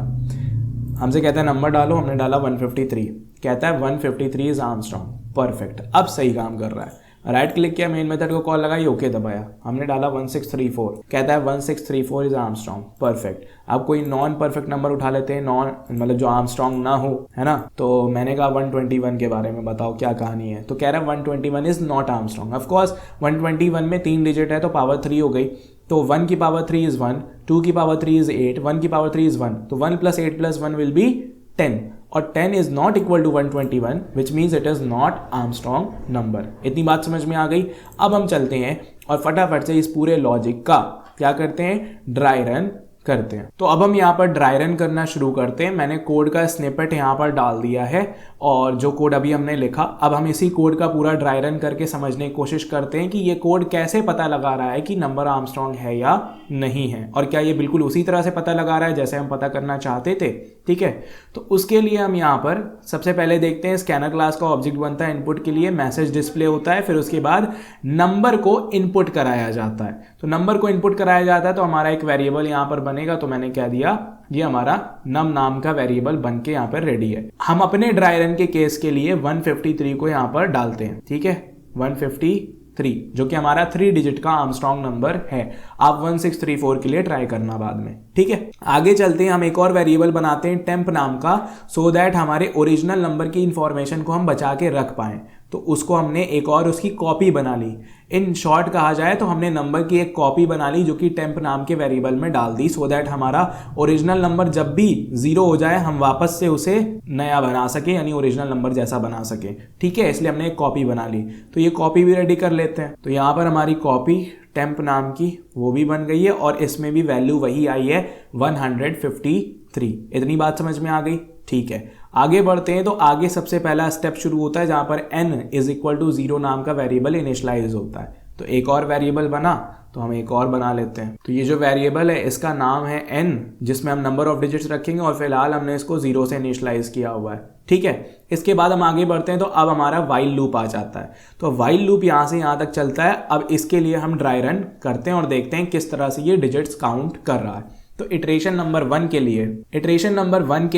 हमसे कहता है नंबर डालो, हमने डाला 153, कहता है 153 इज आर्मस्ट्रॉन्ग। परफेक्ट, अब सही काम कर रहा है। राइट क्लिक किया, मेन मेथड को कॉल लगाई, ओके दबाया, हमने डाला 1634, कहता है 1634 इज आर्मस्ट्रॉन्ग। परफेक्ट। अब कोई नॉन परफेक्ट नंबर उठा लेते हैं, नॉन मतलब जो आर्मस्ट्रॉन्ग ना हो, है ना। तो मैंने कहा 121 के बारे में बताओ क्या कहानी है, तो कह रहा है 121 is not Armstrong. Of course 121 में 3 डिजिट है तो पावर 3 हो गई, तो 1 की पावर 3 इज 1, 2 की पावर 3 इज 8, 1 की पावर 3 इज 1, तो 1 + 8 + 1 विल बी 10 और 10 is not equal to 121 which means it is not Armstrong number. इतनी बात समझ में आ गई। अब हम चलते हैं और फटाफट से इस पूरे लॉजिक का क्या करते हैं, ड्राई रन करते हैं। तो अब हम यहाँ पर ड्राई रन करना शुरू करते हैं। मैंने कोड का स्निपेट यहाँ पर डाल दिया है और जो कोड अभी हमने लिखा, अब हम इसी कोड का पूरा ड्राई रन करके समझने की कोशिश करते हैं कि ये कोड कैसे पता लगा रहा है कि नंबर आर्मस्ट्रॉन्ग है या नहीं है, और क्या ये बिल्कुल उसी तरह से पता लगा रहा है जैसे हम पता करना चाहते थे। ठीक है, तो उसके लिए हम यहाँ पर सबसे पहले देखते हैं स्कैनर क्लास का ऑब्जेक्ट बनता है इनपुट के लिए, मैसेज डिस्प्ले होता है, फिर उसके बाद नंबर को इनपुट कराया जाता है। तो नंबर को इनपुट कराया जाता है तो हमारा एक वेरिएबल यहाँ पर बनेगा, तो मैंने क्या दिया, ये हमारा नम नाम का वेरिएबल बन के यहाँ पर रेडी है। हम अपने ड्राई रन के केस के लिए 153 को यहाँ पर डालते हैं। ठीक है, 153 जो कि हमारा 3 डिजिट का आर्मस्ट्रॉन्ग नंबर है। आप 1634 के लिए ट्राई करना बाद में। ठीक है, आगे चलते हैं। हम एक और वेरिएबल बनाते हैं टेम्प नाम का, सो दैट हमारे ओरिजिनल नंबर की इंफॉर्मेशन को हम बचा के रख पाएं। तो उसको हमने एक और उसकी कॉपी बना ली। इन शॉर्ट कहा जाए तो हमने नंबर की एक कॉपी बना ली जो कि टेम्प नाम के वेरिएबल में डाल दी, सो दैट हमारा ओरिजिनल नंबर जब भी 0 हो जाए हम वापस से उसे नया बना सके, यानी ओरिजिनल नंबर जैसा बना सके। ठीक है, इसलिए हमने एक कॉपी बना ली। तो ये कॉपी भी रेडी कर लेते हैं। तो यहाँ पर हमारी कॉपी टेम्प नाम की वो भी बन गई है और इसमें भी वैल्यू वही आई है 153। इतनी बात समझ में आ गई। ठीक है, आगे बढ़ते हैं। तो आगे सबसे पहला स्टेप शुरू होता है जहां पर n = 0 नाम का वेरिएबल इनिशियलाइज होता है। तो एक और वेरिएबल बना, तो हम एक और बना लेते हैं। तो ये जो वेरिएबल है इसका नाम है n, जिसमें हम नंबर ऑफ डिजिट्स रखेंगे और फिलहाल हमने इसको 0 से इनिशियलाइज किया हुआ है। ठीक है, इसके बाद हम आगे बढ़ते हैं। तो अब हमारा वाइल लूप आ जाता है। तो वाइल लूप यहाँ से यहाँ तक चलता है। अब इसके लिए हम ड्राई रन करते हैं और देखते हैं किस तरह से ये डिजिट्स काउंट कर रहा है। तो इटरेशन नंबर 1 के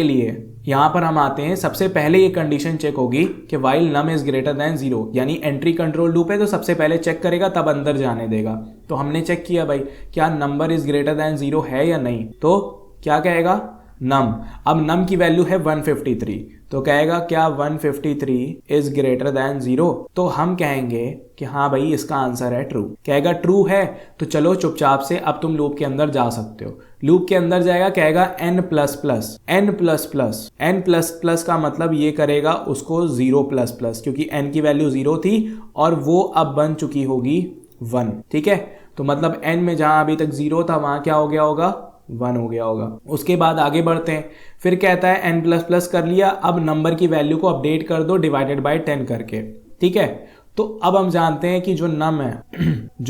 लिए यहाँ पर हम आते हैं। सबसे पहले ये कंडीशन चेक होगी कि while num is greater than 0, यानी एंट्री कंट्रोल लूप है तो सबसे पहले चेक करेगा तब अंदर जाने देगा। तो हमने चेक किया भाई क्या नंबर इज ग्रेटर देन 0 है या नहीं, तो क्या कहेगा, नम। अब नम की वैल्यू है 153, तो कहेगा क्या 153 इज ग्रेटर देन 0, तो हम कहेंगे कि हाँ भाई इसका आंसर है ट्रू। कहेगा ट्रू है तो चलो चुपचाप से अब तुम लूप के अंदर जा सकते हो। लूप के अंदर जाएगा, कहेगा n++ का मतलब ये करेगा उसको 0++, क्योंकि n की वैल्यू 0 थी और वो अब बन चुकी होगी 1। ठीक है, तो मतलब n में जहां अभी तक 0 था वहां क्या हो गया होगा, 1 हो गया होगा। उसके बाद आगे बढ़ते हैं। फिर कहता है n++ कर लिया, अब नंबर की वैल्यू को अपडेट कर दो डिवाइडेड बाय 10 करके। ठीक है, तो अब हम जानते हैं कि जो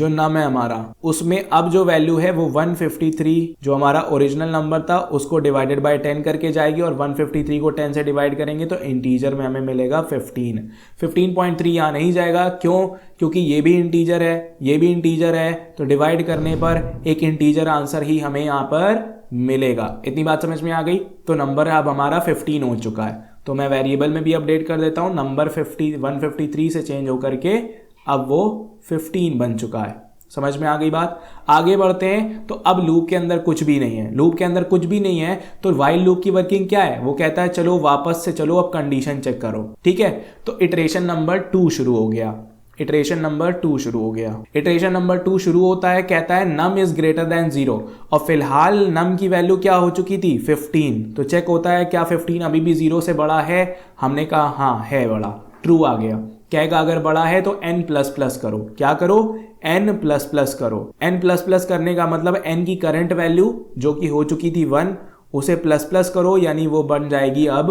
नम है हमारा, उसमें अब जो वैल्यू है वो 153 जो हमारा ओरिजिनल नंबर था उसको डिवाइडेड बाय 10 करके जाएगी और 153 को 10 से डिवाइड करेंगे तो इंटीजर में हमें मिलेगा 15। 15.3 यहाँ नहीं जाएगा, क्यों, क्योंकि ये भी इंटीजर है, ये भी इंटीजर है, तो डिवाइड करने पर एक इंटीजर आंसर ही हमें यहाँ पर मिलेगा। इतनी बात समझ में आ गई। तो नंबर अब हमारा 15 हो चुका है। तो मैं वेरिएबल में भी अपडेट कर देता हूं, नंबर 153 से चेंज होकर के अब वो 15 बन चुका है। समझ में आ गई बात। आगे बढ़ते हैं। तो अब लूप के अंदर कुछ भी नहीं है, तो वाइल लूप की वर्किंग क्या है, वो कहता है चलो वापस से चलो अब कंडीशन चेक करो। ठीक है, तो इटरेशन नंबर 2 शुरू हो गया। इटरेशन नंबर 2 शुरू होता है, कहता है नम इज ग्रेटर देन 0 और फिलहाल नम की वैल्यू क्या हो चुकी थी, 15। तो चेक होता है क्या 15 अभी भी 0 से बड़ा है, हमने कहा हाँ है बड़ा, ट्रू आ गया। कहेगा अगर बड़ा है तो n++ करो। क्या करो, n++ करो। n++ करने का मतलब n की करंट वैल्यू जो कि हो चुकी थी 1 उसे प्लस करो, यानी वो बन जाएगी अब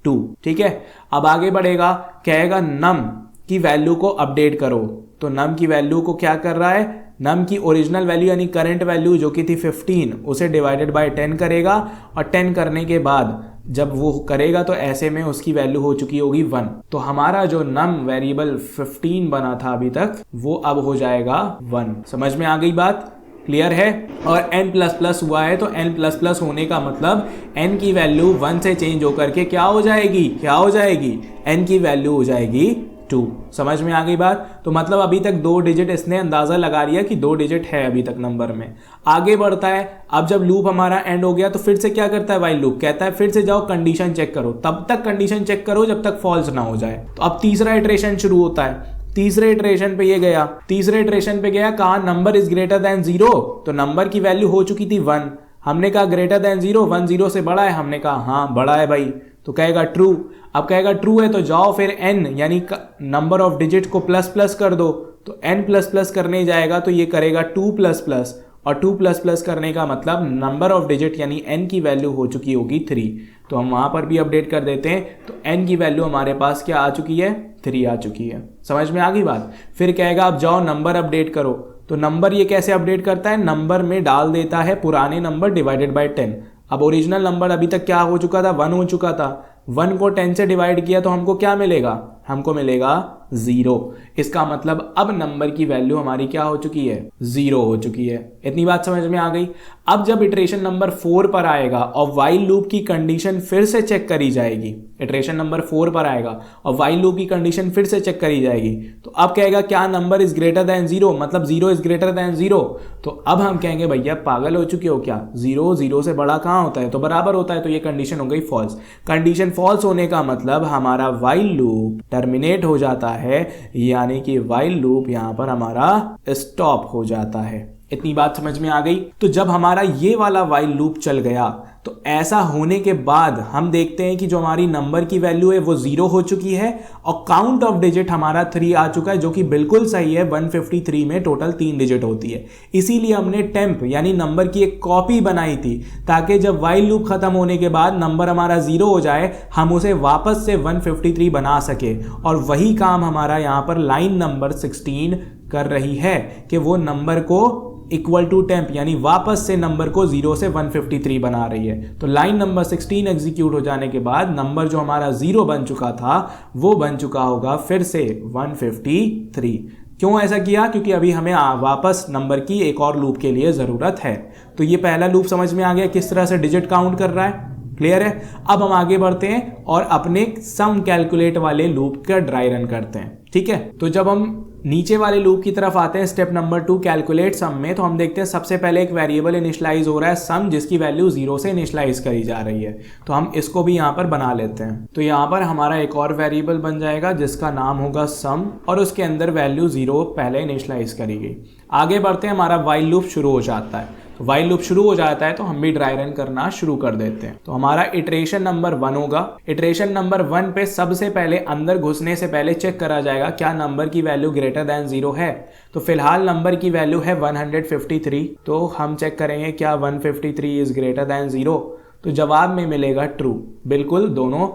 2। ठीक है, अब आगे बढ़ेगा, कहेगा नम की वैल्यू को अपडेट करो। तो नम की वैल्यू को क्या कर रहा है, नम की ओरिजिनल वैल्यू यानी करंट वैल्यू जो कि थी 15 उसे डिवाइडेड बाय 10 करेगा और 10 करने के बाद जब वो करेगा तो ऐसे में उसकी वैल्यू हो चुकी होगी 1। तो हमारा जो नम वेरिएबल 15 बना था अभी तक वो अब हो जाएगा 1। समझ में आ गई बात, क्लियर है। और n++ हुआ है तो n++ होने का मतलब n की वैल्यू 1 से चेंज होकर के क्या हो जाएगी, n की वैल्यू हो जाएगी 2। समझ में आ गई बात। तो मतलब अभी तक 2 डिजिट इसने अंदाजा लगा लिया कि 2 डिजिट है अभी तक नंबर में। आगे बढ़ता है, अब जब लूप हमारा एंड हो गया तो फिर से क्या करता है वाइल लूप, कहता है फिर से जाओ कंडीशन चेक करो, तब तक कंडीशन चेक करो जब तक फॉल्स ना हो जाए। तो अब तीसरा इटरेशन शुरू होता है। तीसरे इटरेशन पे ये गया, तीसरे इटरेशन पे गया, कहा नंबर इज ग्रेटर देन 0, तो नंबर की वैल्यू हो चुकी थी 1, हमने कहा ग्रेटर देन 0, 1 0 से बड़ा है, हमने कहा हाँ बड़ा है भाई, तो कहेगा ट्रू। अब कहेगा ट्रू है तो जाओ फिर n यानी नंबर ऑफ डिजिट को प्लस प्लस कर दो, तो n प्लस प्लस करने जाएगा तो ये करेगा 2 प्लस प्लस, और 2 प्लस प्लस करने का मतलब नंबर ऑफ डिजिट यानी n की वैल्यू हो चुकी होगी 3, तो हम वहां पर भी अपडेट कर देते हैं, तो n की वैल्यू हमारे पास क्या आ चुकी है, 3 आ चुकी है। समझ में आ गई बात। फिर कहेगा अब जाओ नंबर अपडेट करो, तो नंबर ये कैसे अपडेट करता है, नंबर में डाल देता है पुराने नंबर डिवाइडेड बाय 10। अब ओरिजिनल नंबर अभी तक क्या हो चुका था, 1 हो चुका था, 1 को 10 से डिवाइड किया तो हमको क्या मिलेगा, हमको मिलेगा 0। इसका मतलब अब नंबर की वैल्यू हमारी क्या हो चुकी है, 0 हो चुकी है। इतनी बात समझ में आ गई। अब जब इटरेशन नंबर 4 पर आएगा और व्हाइल लूप की कंडीशन फिर से चेक करी जाएगी, इटरेशन नंबर 4 पर आएगा और व्हाइल लूप की कंडीशन फिर से चेक करी जाएगी, तो अब कहेगा क्या नंबर इज ग्रेटर देन 0, मतलब 0 इज ग्रेटर देन 0, तो अब हम कहेंगे भैया पागल हो चुके हो क्या, 0 0 से बड़ा कहाँ होता है, तो बराबर होता है, तो ये कंडीशन हो गई फॉल्स। कंडीशन फॉल्स होने का मतलब हमारा व्हाइल लूप टर्मिनेट हो जाता है, यानी कि व्हाइल लूप यहां पर हमारा स्टॉप हो जाता है। इतनी बात समझ में आ गई। तो जब हमारा ये वाला व्हाइल लूप चल गया, तो ऐसा होने के बाद हम देखते हैं कि जो हमारी नंबर की वैल्यू है वो 0 हो चुकी है और काउंट ऑफ डिजिट हमारा 3 आ चुका है, जो कि बिल्कुल सही है। 153 में टोटल 3 डिजिट होती है, इसीलिए हमने टेम्प यानी नंबर की एक कॉपी बनाई थी, ताकि जब व्हाइल लूप खत्म होने के बाद नंबर हमारा 0 हो जाए, हम उसे वापस से 153 बना सके। और वही काम हमारा यहाँ पर लाइन नंबर 16 कर रही है कि वो नंबर को इक्वल टू टेम्प यानी वापस से नंबर को 0 से 153 बना रही है। तो लाइन नंबर 16 एग्जीक्यूट हो जाने के बाद नंबर जो हमारा 0 बन चुका था वो बन चुका होगा फिर से 153। क्यों ऐसा किया, क्योंकि अभी हमें वापस नंबर की एक और लूप के लिए ज़रूरत है। तो ये पहला लूप समझ में आ गया किस तरह से डिजिट काउंट कर रहा है, क्लियर है। अब हम आगे बढ़ते हैं और अपने सम कैलकुलेट वाले लूप का ड्राई रन करते हैं, ठीक है। तो जब हम नीचे वाले लूप की तरफ आते हैं स्टेप नंबर 2 कैलकुलेट सम में, तो हम देखते हैं सबसे पहले एक वेरिएबल इनिशियलाइज हो रहा है सम, जिसकी वैल्यू 0 से इनिशियलाइज करी जा रही है। तो हम इसको भी यहाँ पर बना लेते हैं। तो यहाँ पर हमारा एक और वेरिएबल बन जाएगा जिसका नाम होगा सम, और उसके अंदर वैल्यू 0 पहले इनिशियलाइज करी गई। आगे बढ़ते हैं, हमारा व्हाइल लूप शुरू हो जाता है। तो व्हाइल लूप शुरू हो जाता है तो हम भी ड्राई रन करना शुरू कर देते हैं। तो हमारा इटरेशन नंबर 1 होगा। इटरेशन नंबर 1 पे सबसे पहले अंदर घुसने से पहले चेक करा जाएगा क्या नंबर की वैल्यू ग्रेटर देन 0 है। तो फिलहाल नंबर की वैल्यू है 153, तो हम चेक करेंगे क्या 153 इज ग्रेटर देन 0, तो जवाब में मिलेगा ट्रू। बिल्कुल दोनों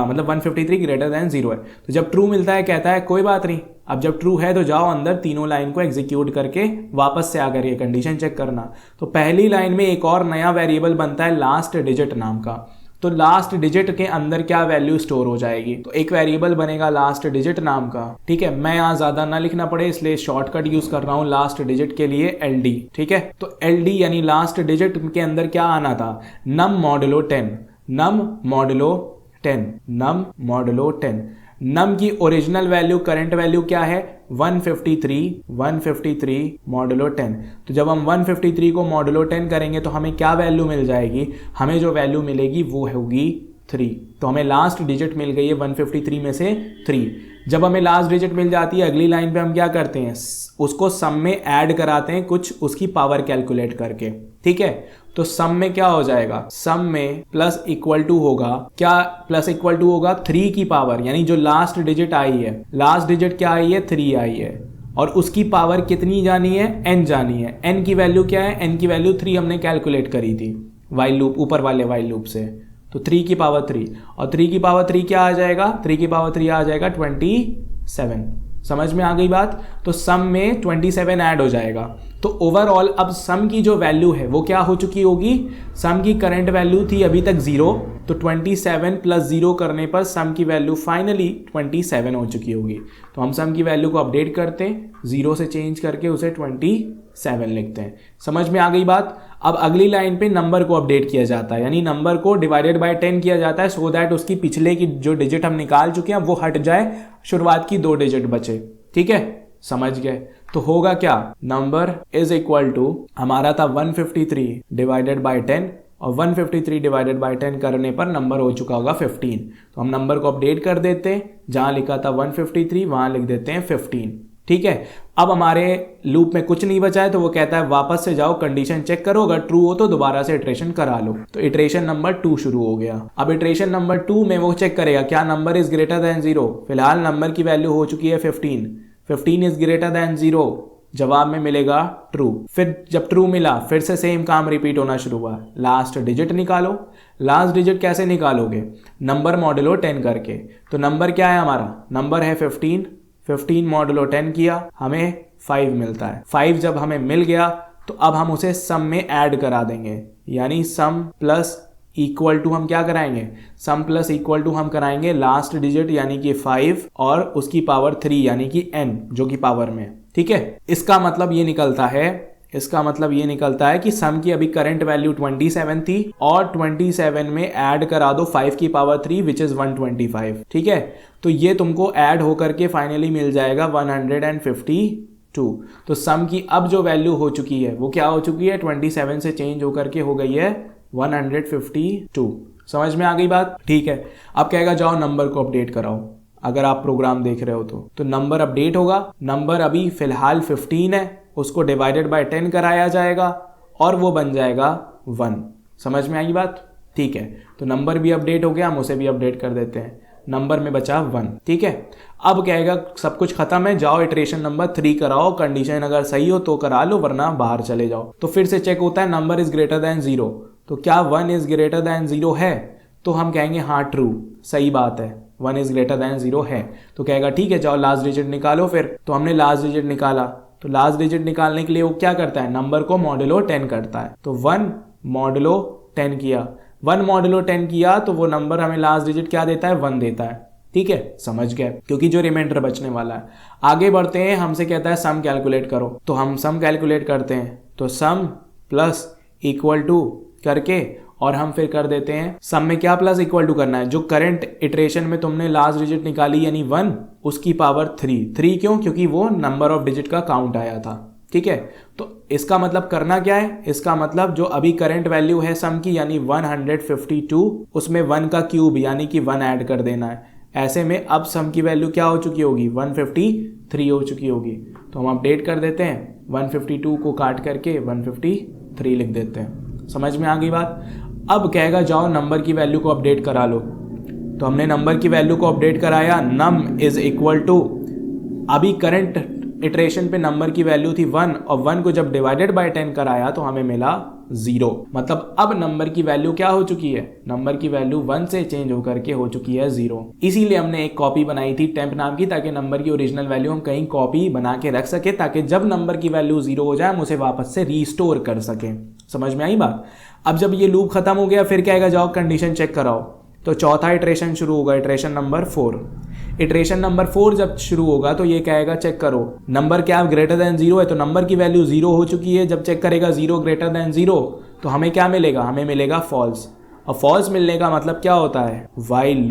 मतलब 153 ग्रेटर देन 0 है। तो जब ट्रू मिलता है कहता है कोई बात नहीं, अब जब ट्रू है तो जाओ अंदर तीनों लाइन को एग्जीक्यूट करके वापस से आकर ये कंडीशन चेक करना। तो पहली लाइन में एक और नया वेरिएबल बनता है लास्ट डिजिट नाम का। तो लास्ट डिजिट के अंदर क्या वैल्यू स्टोर हो जाएगी, तो एक वेरिएबल बनेगा लास्ट डिजिट नाम का, ठीक है। मैं यहाँ ज्यादा ना लिखना पड़े इसलिए शॉर्टकट यूज कर रहा हूँ लास्ट डिजिट के लिए LD, ठीक है। तो LD यानी लास्ट डिजिट के अंदर क्या आना था, नम मॉडुलो 10, नम मॉडुलो 10, नम मॉडुलो 10। नम की ओरिजिनल वैल्यू करंट वैल्यू क्या है 153 मॉडुलो 10। तो जब हम 153 को मॉडुलो 10 करेंगे तो हमें क्या वैल्यू मिल जाएगी, हमें जो वैल्यू मिलेगी वो होगी 3। तो हमें लास्ट डिजिट मिल गई है 153 में से 3। जब हमें लास्ट डिजिट मिल जाती है अगली लाइन पे हम क्या करते हैं, उसको सम में ऐड कराते हैं कुछ उसकी पावर कैलकुलेट करके, ठीक है। तो सम में क्या हो जाएगा, सम में प्लस इक्वल टू होगा, क्या प्लस इक्वल टू होगा 3 की पावर, यानी जो लास्ट डिजिट आई है, लास्ट डिजिट क्या आई है 3 आई है, और उसकी पावर कितनी जानी है n जानी है। n की वैल्यू क्या है, n की वैल्यू 3 हमने कैलकुलेट करी थी व्हाइल लूप, ऊपर वाले व्हाइल लूप से। तो 3 की पावर 3, और 3 की पावर 3 क्या आ जाएगा, 3 की पावर 3 आ जाएगा 27। समझ में आ गई बात। तो सम में 27 ऐड हो जाएगा। तो ओवरऑल अब सम की जो वैल्यू है वो क्या हो चुकी होगी, सम की करंट वैल्यू थी अभी तक 0, तो 27 प्लस 0 करने पर सम की वैल्यू फाइनली 27 हो चुकी होगी। तो हम सम की वैल्यू को अपडेट करते हैं, 0 से चेंज करके उसे 27 लिखते हैं। समझ में आ गई बात। अब अगली लाइन पे नंबर को अपडेट किया जाता है, यानी नंबर को डिवाइडेड बाय 10 किया जाता है, सो दैट उसकी पिछले की जो डिजिट हम निकाल चुके हैं वो हट जाए, शुरुआत की 2 डिजिट बचे, ठीक है। समझ गए। तो होगा क्या, नंबर इज इक्वल टू हमारा था 153 डिवाइडेड बाय 10, और 153 डिवाइडेड बाय 10 करने पर नंबर हो चुका होगा 15। तो हम नंबर को अपडेट कर देते हैं, जहां लिखा था 153 वहां लिख देते हैं 15। ठीक है, अब हमारे लूप में कुछ नहीं बचा है, तो वो कहता है वापस से जाओ, कंडीशन चेक करो, अगर ट्रू हो तो दोबारा से इटरेशन करा लो। तो इटरेशन नंबर 2 शुरू हो गया। अब इटरेशन नंबर 2 में वो चेक करेगा क्या नंबर इज ग्रेटर देन 0। फिलहाल नंबर की वैल्यू हो चुकी है 15 इज ग्रेटर देन 0, जवाब में मिलेगा ट्रू। फिर जब ट्रू मिला फिर से सेम काम रिपीट होना शुरू हुआ, लास्ट डिजिट निकालो। लास्ट डिजिट कैसे निकालोगे, नंबर मॉडुलो 10 करके। तो नंबर क्या है हमारा, नंबर है 15 मॉडुलो 10 किया, हमें 5 मिलता है। 5 जब हमें मिल गया तो अब हम उसे सम में ऐड करा देंगे, यानी सम प्लस इक्वल टू हम क्या कराएंगे, सम प्लस इक्वल टू हम कराएंगे लास्ट डिजिट यानी कि 5 और उसकी पावर 3 यानी कि n जो कि पावर में। ठीक है, इसका मतलब ये निकलता है कि सम की अभी करंट वैल्यू 27 थी और 27 में ऐड करा दो 5 की पावर 3 विच इज 125। ठीक है, तो ये तुमको ऐड होकर के फाइनली मिल जाएगा 152। तो सम की अब जो वैल्यू हो चुकी है वो क्या हो चुकी है, 27 से चेंज होकर के हो गई है 152। समझ में आ गई बात। ठीक है, अब कहेगा जाओ नंबर को अपडेट कराओ। अगर आप प्रोग्राम देख रहे हो तो नंबर अपडेट होगा। नंबर अभी फिलहाल 15 है, उसको डिवाइडेड बाय 10 कराया जाएगा और वो बन जाएगा 1। समझ में आई बात। ठीक है, तो नंबर भी अपडेट हो गया, हम उसे भी अपडेट कर देते हैं, नंबर में बचा 1। ठीक है, अब कहेगा सब कुछ खत्म है, जाओ इटरेशन नंबर 3 कराओ, कंडीशन अगर सही हो तो करा लो वरना बाहर चले जाओ। तो फिर से चेक होता है नंबर इज ग्रेटर देन 0, तो क्या 1 इज ग्रेटर देन 0 है, तो हम कहेंगे हाँ ट्रू, सही बात है 1 इज ग्रेटर देन 0 है। तो कहेगा ठीक है जाओ लास्ट डिजिट निकालो फिर। तो हमने लास्ट डिजिट निकाला, तो लास्ट डिजिट निकालने के लिए वो क्या करता है, नंबर को मॉडुलो 10 करता है। तो 1 मॉडुलो 10 किया, 1 मॉडुलो 10 किया तो वो नंबर हमें लास्ट डिजिट क्या देता है, 1 देता है। ठीक है, समझ गए, क्योंकि जो रिमाइंडर बचने वाला है। आगे बढ़ते हैं, हमसे कहता है सम कैलकुलेट करो, तो हम सम कैलकुलेट करते हैं। तो सम प्लस इक्वल टू करके और हम फिर कर देते हैं, सम में क्या प्लस इक्वल टू करना है, जो करंट इटरेशन में तुमने लास्ट डिजिट निकाली यानी 1 उसकी पावर 3 क्यों, क्योंकि वो नंबर ऑफ डिजिट का काउंट आया था। ठीक है, तो इसका मतलब करना क्या है, इसका मतलब जो अभी करंट वैल्यू है सम की यानी 152, उसमें 1 का क्यूब यानी कि 1 ऐड कर देना है। ऐसे में अब सम की वैल्यू क्या हो चुकी होगी, 153 हो चुकी होगी। तो हम अपडेट कर देते हैं, 152 को काट करके 153 लिख देते हैं। समझ में आ गई बात। अब कहेगा जाओ नंबर की वैल्यू को अपडेट करा लो। तो हमने नंबर की वैल्यू को अपडेट कराया, नम इज इक्वल टू, अभी करंट इटरेशन पे नंबर की वैल्यू थी 1 और 1 को जब डिवाइडेड बाय 10 कराया तो हमें मिला 0। मतलब अब नंबर की वैल्यू क्या हो चुकी है, नंबर की वैल्यू 1 से चेंज होकर के हो चुकी है 0। इसीलिए हमने एक कॉपी बनाई थी टेम्प नाम की, ताकि नंबर की ओरिजिनल वैल्यू हम कहीं कॉपी बना के रख सके, ताकि जब नंबर की वैल्यू 0 हो जाए हम उसे वापस से रीस्टोर कर सकें। समझ में आई बात। अब जब ये लूप खत्म हो गया फिर क्या आएगा, जाओ कंडीशन चेक कराओ। तो चौथा इटरेशन शुरू होगा, इटरेशन नंबर 4। इटरेशन नंबर 4 जब शुरू होगा तो ये कहेगा चेक करो नंबर क्या ग्रेटर देन 0 है, तो नंबर की वैल्यू 0 हो चुकी है। जब चेक करेगा 0 ग्रेटर देन 0 तो हमें क्या मिलेगा, हमें मिलेगा फॉल्स। और फॉल्स मिलने का मतलब क्या होता है, वाइल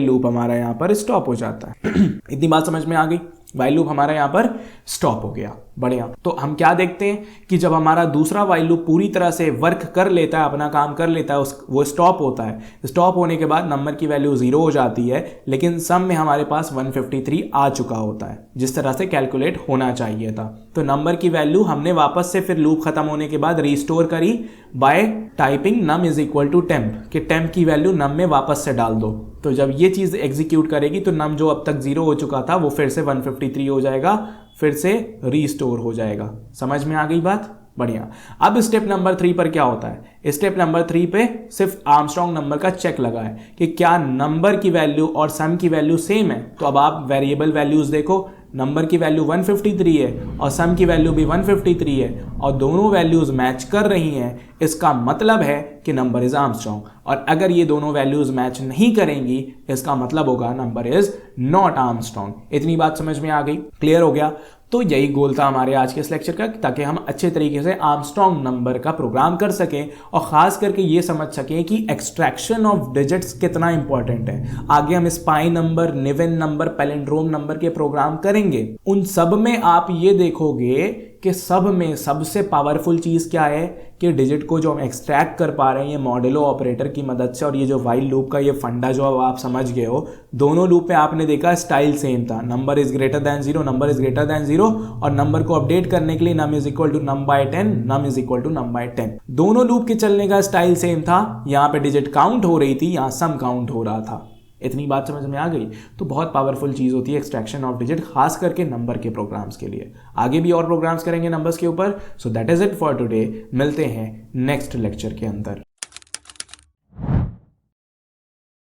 लूप हमारा यहाँ पर स्टॉप हो जाता है। इतनी बात समझ में आ गई। वाइल लूप हमारा यहाँ पर स्टॉप हो गया, बढ़िया। तो हम क्या देखते हैं कि जब हमारा दूसरा वाइल लूप पूरी तरह से वर्क कर लेता है, अपना काम कर लेता है, वो स्टॉप होता है। स्टॉप होने के बाद नंबर की वैल्यू 0 हो जाती है, लेकिन सम में हमारे पास 153 आ चुका होता है, जिस तरह से कैलकुलेट होना चाहिए था। तो नंबर की वैल्यू हमने वापस से फिर लूप खत्म होने के बाद रीस्टोर करी by typing num is equal to temp, कि टेम्प की वैल्यू नम में वापस से डाल दो। तो जब ये चीज एग्जीक्यूट करेगी तो नम जो अब तक 0 हो चुका था वो फिर से 153 हो जाएगा, फिर से रीस्टोर हो जाएगा। समझ में आ गई बात, बढ़िया। अब स्टेप नंबर 3 पर क्या होता है, स्टेप नंबर 3 पे सिर्फ आर्मस्ट्रॉन्ग नंबर का चेक लगा है कि क्या नंबर की वैल्यू और सम की वैल्यू सेम है। तो अब आप वेरिएबल वैल्यूज देखो, नंबर की वैल्यू 153 है और सम की वैल्यू भी 153 है और दोनों वैल्यूज मैच कर रही हैं, इसका मतलब है कि नंबर इज आर्मस्ट्रॉन्ग। और अगर ये दोनों वैल्यूज मैच नहीं करेंगी इसका मतलब होगा नंबर इज नॉट आर्मस्ट्रॉन्ग। इतनी बात समझ में आ गई, क्लियर हो गया। तो यही गोल था हमारे आज के इस लेक्चर का, ताकि हम अच्छे तरीके से आर्मस्ट्रॉन्ग नंबर का प्रोग्राम कर सकें और खास करके ये समझ सकें कि एक्सट्रैक्शन ऑफ डिजिट्स कितना इंपॉर्टेंट है। आगे हम spy number, Niven number, palindrome number के प्रोग्राम करेंगे। उन सब में आप ये देखोगे कि सब में सबसे पावरफुल चीज़ क्या है कि डिजिट को जो हम एक्सट्रैक्ट कर पा रहे हैं ये मॉडुलो ऑपरेटर की मदद से, और ये जो वाइल लूप का ये फंडा जो अब आप समझ गए हो, दोनों लूप में आपने देखा स्टाइल सेम था, number is greater than zero, number is greater than zero, और नंबर को अपडेट करने के लिए num is equal to num by 10, num is equal to num by 10। दोनों लूप के चलने का स्टाइल सेम था, यहाँ पे डिजिट काउंट हो रही थी, यहाँ सम काउंट हो रहा था। इतनी बात समझ में आ गई? तो बहुत पावरफुल चीज़ होती है एक्सट्रैक्शन ऑफ डिजिट, खास करके नंबर के प्रोग्राम्स के लिए। आगे भी और प्रोग्राम्स करेंगे नंबर्स के ऊपर। So that is it for today. मिलते हैं नेक्स्ट लेक्चर के अंदर।